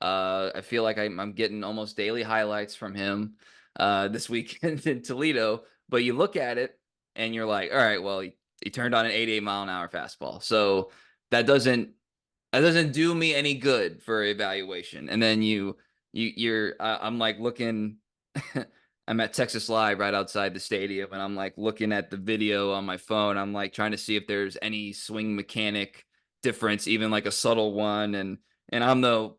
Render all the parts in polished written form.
I feel like I'm getting almost daily highlights from him this weekend in Toledo. But you look at it and you're like, all right, well, he turned on an 88-mile-an-hour fastball, so that doesn't do me any good for evaluation. And then you're I'm like looking. I'm at Texas Live right outside the stadium, and I'm like looking at the video on my phone. I'm like trying to see if there's any swing mechanic difference, even like a subtle one. And I'm no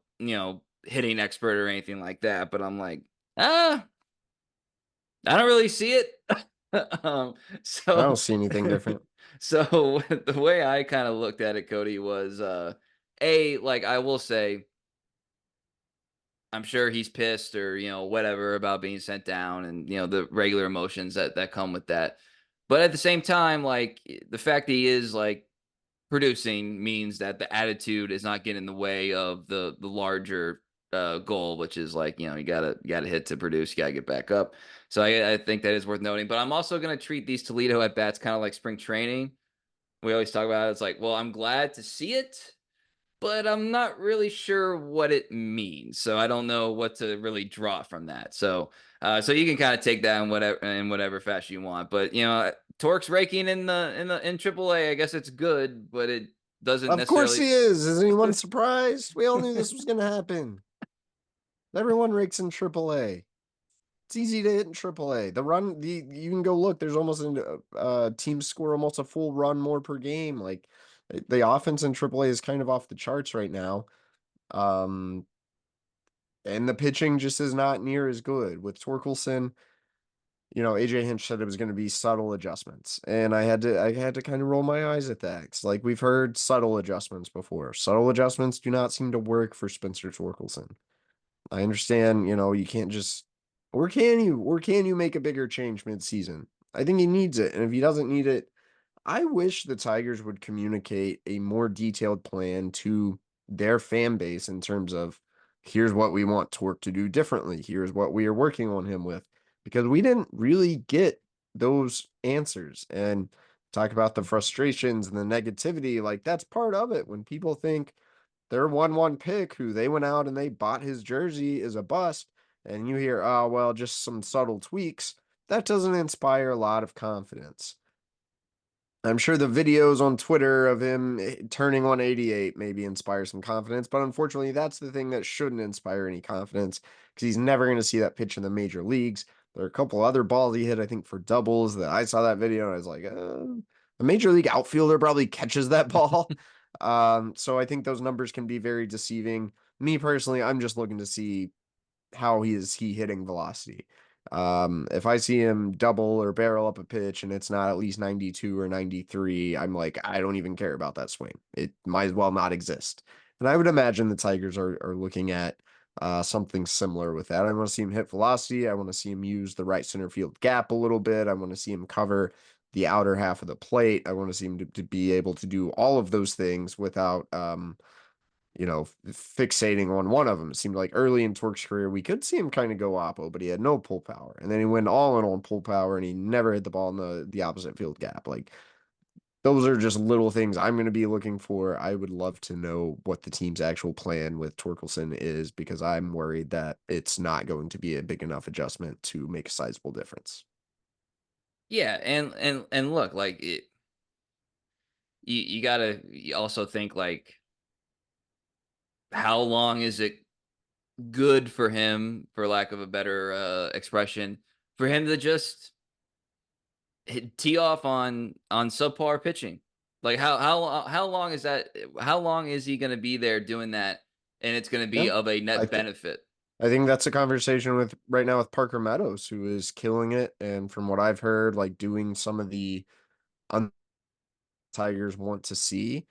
hitting expert or anything like that, but I'm like, ah, I don't really see it. um, I don't so see anything different. so the way I kind of looked at it, Cody, was like I will say I'm sure he's pissed or whatever about being sent down and the regular emotions that come with that. But at the same time, like the fact that he is like producing means that the attitude is not getting in the way of the larger goal, which is like you gotta hit to produce, you gotta get back up. So I think that is worth noting. But I'm also gonna treat these Toledo at bats kind of like spring training. We always talk about it. It's like, well, I'm glad to see it, but I'm not really sure what it means. So I don't know what to really draw from that. So you can kind of take that in whatever fashion you want. But Torque's raking in AAA. I guess it's good, but it doesn't Of course necessarily. he is. Is anyone surprised? We all knew this was going to happen. Everyone rakes in AAA. It's easy to hit in AAA. You can go look. There's almost teams score almost a full run more per game. Like the offense in AAA is kind of off the charts right now. Um, and the pitching just is not near as good with Torkelson. AJ Hinch said it was going to be subtle adjustments, and I had to kind of roll my eyes at that. 'Cause, like we've heard subtle adjustments before. Subtle adjustments do not seem to work for Spencer Torkelson. I understand, you can't just, or can you? Or can you make a bigger change mid-season? I think he needs it, and if he doesn't need it, I wish the Tigers would communicate a more detailed plan to their fan base in terms of here's what we want Torque to do differently. Here's what we are working on him with. Because we didn't really get those answers. And talk about the frustrations and the negativity, like that's part of it. When people think their 1-1 pick, who they went out and they bought his jersey, is a bust, and you hear, oh, well, just some subtle tweaks, that doesn't inspire a lot of confidence. I'm sure the videos on Twitter of him turning on 88 maybe inspire some confidence, but unfortunately, that's the thing that shouldn't inspire any confidence because he's never going to see that pitch in the major leagues. There are a couple other balls he hit, I think, for doubles that I saw that video and I was like, a major league outfielder probably catches that ball. So I think those numbers can be very deceiving. Me personally, I'm just looking to see how he hitting velocity. If I see him double or barrel up a pitch and it's not at least 92 or 93, I'm like, I don't even care about that swing. It might as well not exist. And I would imagine the Tigers are looking at something similar with that. I want to see him hit velocity. I want to see him use the right center field gap a little bit. I want to see him cover the outer half of the plate. I want to see him to be able to do all of those things without fixating on one of them. It seemed like early in Torque's career, we could see him kind of go oppo, but he had no pull power. And then he went all in on pull power and he never hit the ball in the opposite field gap. Like those are just little things I'm going to be looking for. I would love to know what the team's actual plan with Torkelson is because I'm worried that it's not going to be a big enough adjustment to make a sizable difference. Yeah, and look, like you gotta also think like how long is it good for him, for lack of a better expression, for him to just tee off on subpar pitching. Like how long is that? How long is he going to be there doing that? And it's going to be Yeah. of a I net th- benefit. I think that's a conversation with right now with Parker Meadows, who is killing it. And from what I've heard, like doing some of the Tigers want to see.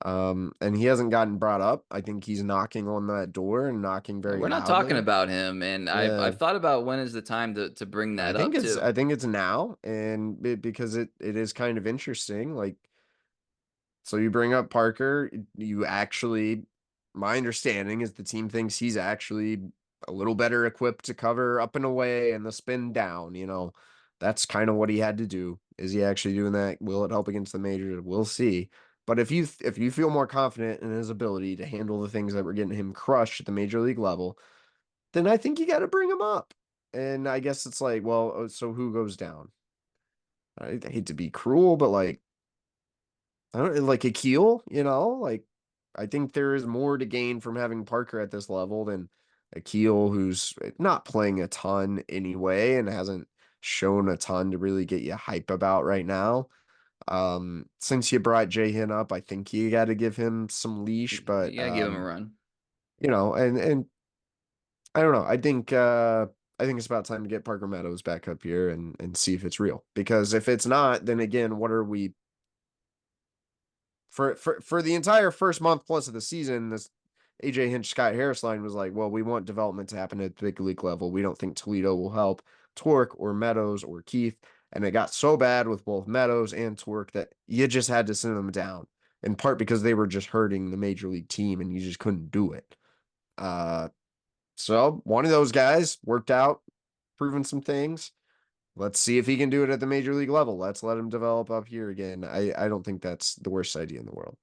And he hasn't gotten brought up. I think he's knocking on that door and knocking very We're not talking loudly. about him, and I've Yeah, thought about when is the time to bring that up too. I think it's now, and because it is kind of interesting. Like, so you bring up Parker, you actually, my understanding is the team thinks he's actually a little better equipped to cover up and away and the spin down. That's kind of what he had to do. Is he actually doing that? Will it help against the majors? We'll see. But if you feel more confident in his ability to handle the things that were getting him crushed at the major league level, then I think you got to bring him up. And I guess it's like, well, so who goes down? I hate to be cruel, but like, I don't like Akil, like I think there is more to gain from having Parker at this level than Akil, who's not playing a ton anyway and hasn't shown a ton to really get you hype about right now. Since you brought Jay Hin up, I think you got to give him some leash, but You gotta give him a run. and I don't know. I think it's about time to get Parker Meadows back up here and see if it's real. Because if it's not, then again, what are we for the entire first month plus of the season? This AJ Hinch Scott Harris line was like, well, we want development to happen at the big league level. We don't think Toledo will help Torque or Meadows or Keith. And it got so bad with both Meadows and Torque that you just had to send them down. In part because they were just hurting the major league team and you just couldn't do it. So one of those guys worked out, proven some things. Let's see if he can do it at the major league level. Let's let him develop up here again. I don't think that's the worst idea in the world.